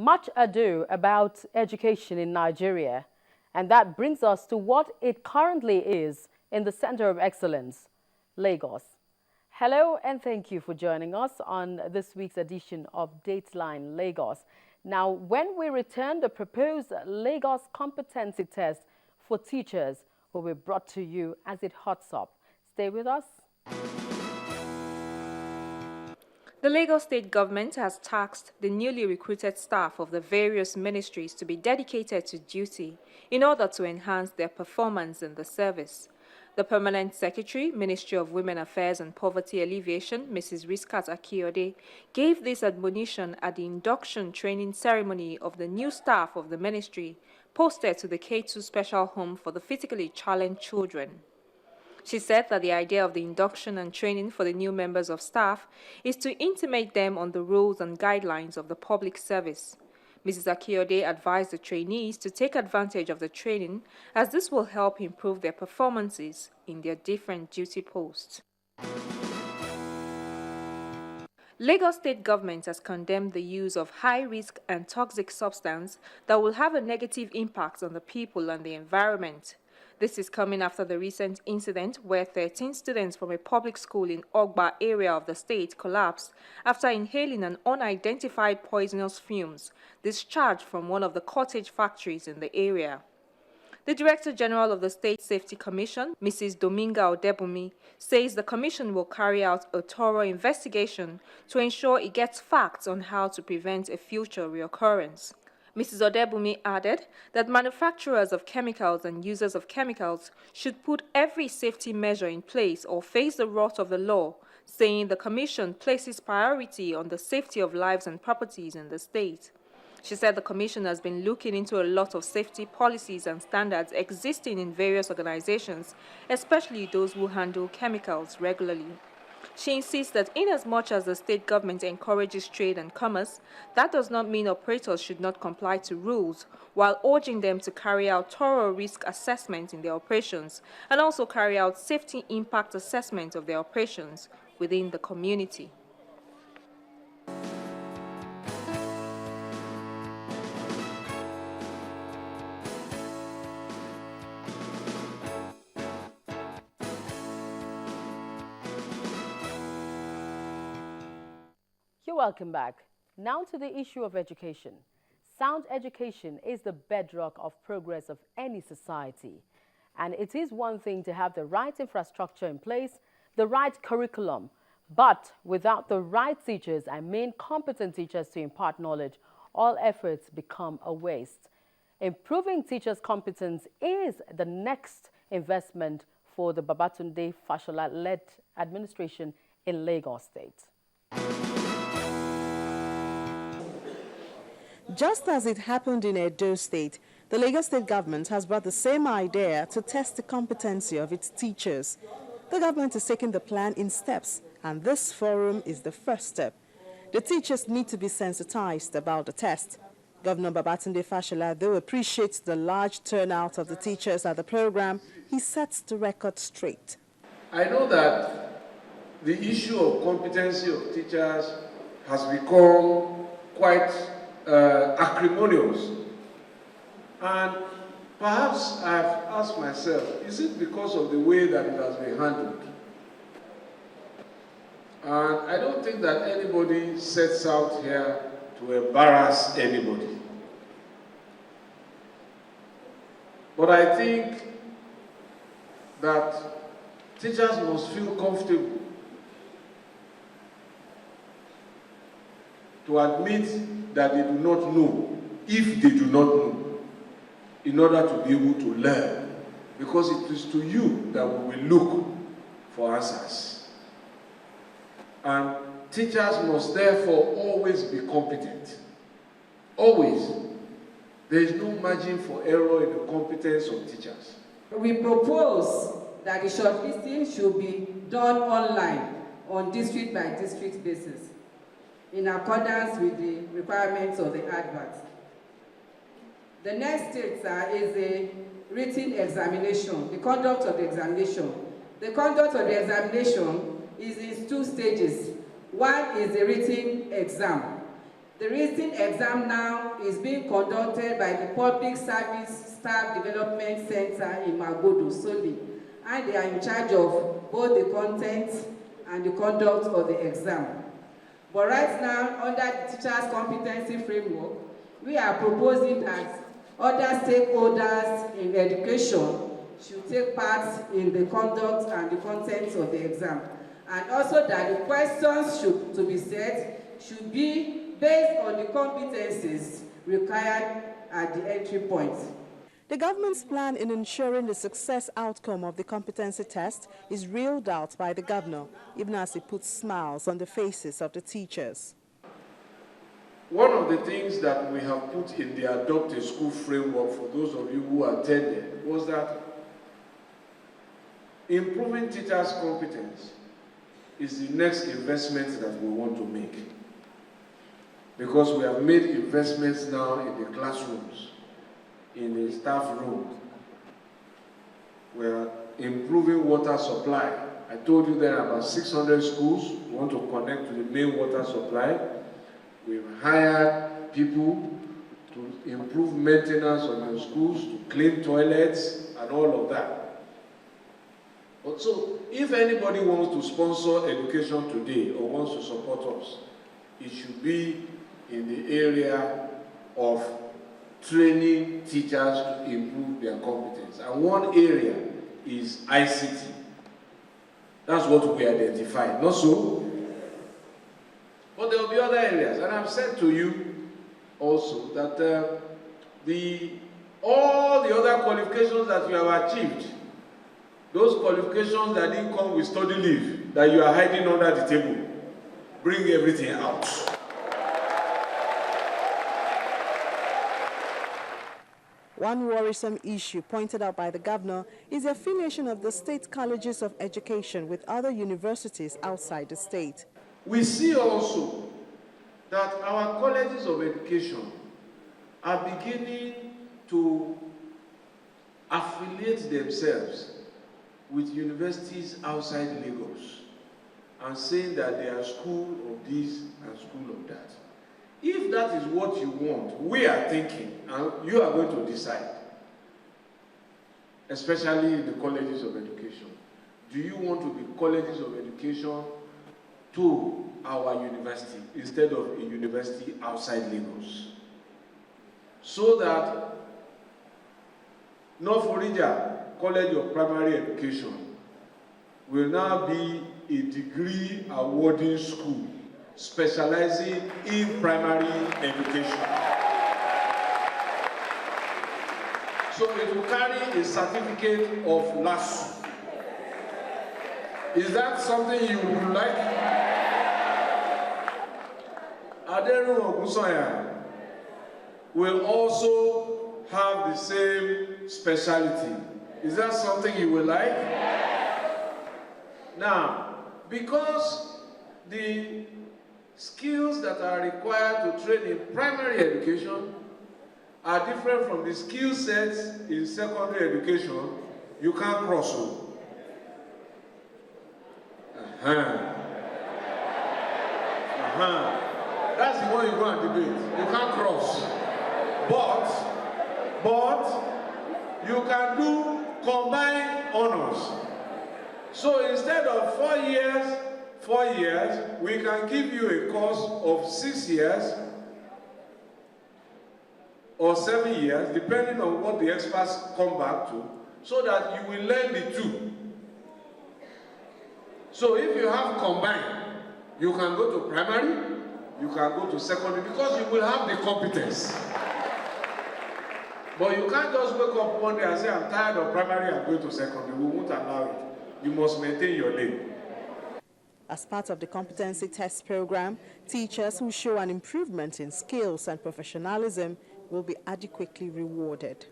much ado about education in Nigeria, and that brings us to what it currently is in the Center of Excellence, Lagos. Hello and thank you for joining us on this week's edition of Dateline Lagos. Now, when we return, the proposed Lagos competency test for teachers will be brought to you as it hots up. Stay with us. The Lagos State government has tasked the newly recruited staff of the various ministries to be dedicated to duty in order to enhance their performance in the service. The Permanent Secretary, Ministry of Women Affairs and Poverty Alleviation, Mrs. Riskat Akiode, gave this admonition at the induction training ceremony of the new staff of the ministry, posted to the K2 Special Home for the Physically Challenged Children. She said that the idea of the induction and training for the new members of staff is to intimate them on the rules and guidelines of the public service. Mrs. Akiode advised the trainees to take advantage of the training, as this will help improve their performances in their different duty posts. Lagos State government has condemned the use of high-risk and toxic substance that will have a negative impact on the people and the environment. This is coming after the recent incident where 13 students from a public school in Ogba area of the state collapsed after inhaling an unidentified poisonous fumes discharged from one of the cottage factories in the area. The Director General of the State Safety Commission, Mrs. Dominga Odebumi, says the commission will carry out a thorough investigation to ensure it gets facts on how to prevent a future reoccurrence. Mrs. Odebumi added that manufacturers of chemicals and users of chemicals should put every safety measure in place or face the wrath of the law, saying the Commission places priority on the safety of lives and properties in the state. She said the Commission has been looking into a lot of safety policies and standards existing in various organizations, especially those who handle chemicals regularly. She insists that inasmuch as the state government encourages trade and commerce, that does not mean operators should not comply to rules, while urging them to carry out thorough risk assessment in their operations and also carry out safety impact assessment of their operations within the community. You're welcome back. Now to the issue of education. Sound education is the bedrock of progress of any society. And it is one thing to have the right infrastructure in place, the right curriculum, but without the right teachers and main competent teachers to impart knowledge, all efforts become a waste. Improving teachers' competence is the next investment for the Babatunde Fashola-led administration in Lagos State. Just as it happened in Edo State, the Lagos State government has brought the same idea to test the competency of its teachers. The government is taking the plan in steps, and this forum is the first step. The teachers need to be sensitized about the test. Governor Babatunde Fashola, though appreciates the large turnout of the teachers at the program, he sets the record straight. I know that the issue of competency of teachers has become quite acrimonious, and perhaps I've asked myself, is it because of the way that it has been handled? And I don't think that anybody sets out here to embarrass anybody. But I think that teachers must feel comfortable to admit that they do not know, if they do not know, in order to be able to learn. Because it is to you that we will look for answers. And teachers must therefore always be competent. Always. There is no margin for error in the competence of teachers. We propose that the shortlisting should be done online on district by district basis, in accordance with the requirements of the advert. The next stage, sir, is a written examination, the conduct of the examination. The conduct of the examination is in two stages. One is the written exam. The written exam now is being conducted by the Public Service Staff Development Center in Magodo, Soli, and they are in charge of both the content and the conduct of the exam. But right now, under the Teachers' Competency Framework, we are proposing that other stakeholders in education should take part in the conduct and the content of the exam. And also that the questions to be set should be based on the competencies required at the entry point. The government's plan in ensuring the success outcome of the competency test is reeled out by the governor, even as he puts smiles on the faces of the teachers. One of the things that we have put in the Adopt a School framework for those of you who attended was that improving teachers' competence is the next investment that we want to make. Because we have made investments now in the classrooms, in the staff room. We are improving water supply. I told you there are about 600 schools. We want to connect to the main water supply. We've hired people to improve maintenance on your schools, to clean toilets, and all of that. But so, if anybody wants to sponsor education today or wants to support us, it should be in the area of training teachers to improve their competence. And one area is ICT. That's what we identified, not so? But there will be other areas. And I've said to you also that all the other qualifications that you have achieved, those qualifications that didn't come with study leave, that you are hiding under the table, bring everything out. One worrisome issue pointed out by the governor is the affiliation of the state colleges of education with other universities outside the state. We see also that our colleges of education are beginning to affiliate themselves with universities outside Lagos and saying that they are school of this and school of that. If that is what you want, we are thinking, and you are going to decide, especially in the colleges of education. Do you want to be colleges of education to our university instead of a university outside Lagos? So that North Florida College of Primary Education will now be a degree awarding school specializing in primary education. So it will carry a certificate of LASU. Is that something you would like? Aderu Ogunsanya will also have the same specialty. Is that something you would like? Now, because the skills that are required to train in primary education are different from the skill sets in secondary education, you can't cross over. That's the one you go and debate. You can't cross. But you can do combined honors. So instead of 4 years, we can give you a course of 6 years or 7 years, depending on what the experts come back to, so that you will learn the two. So if you have combined, you can go to primary, you can go to secondary, because you will have the competence. But you can't just wake up one day and say, I'm tired of primary and go to secondary. We won't allow it. You must maintain your lane. As part of the competency test program, teachers who show an improvement in skills and professionalism will be adequately rewarded.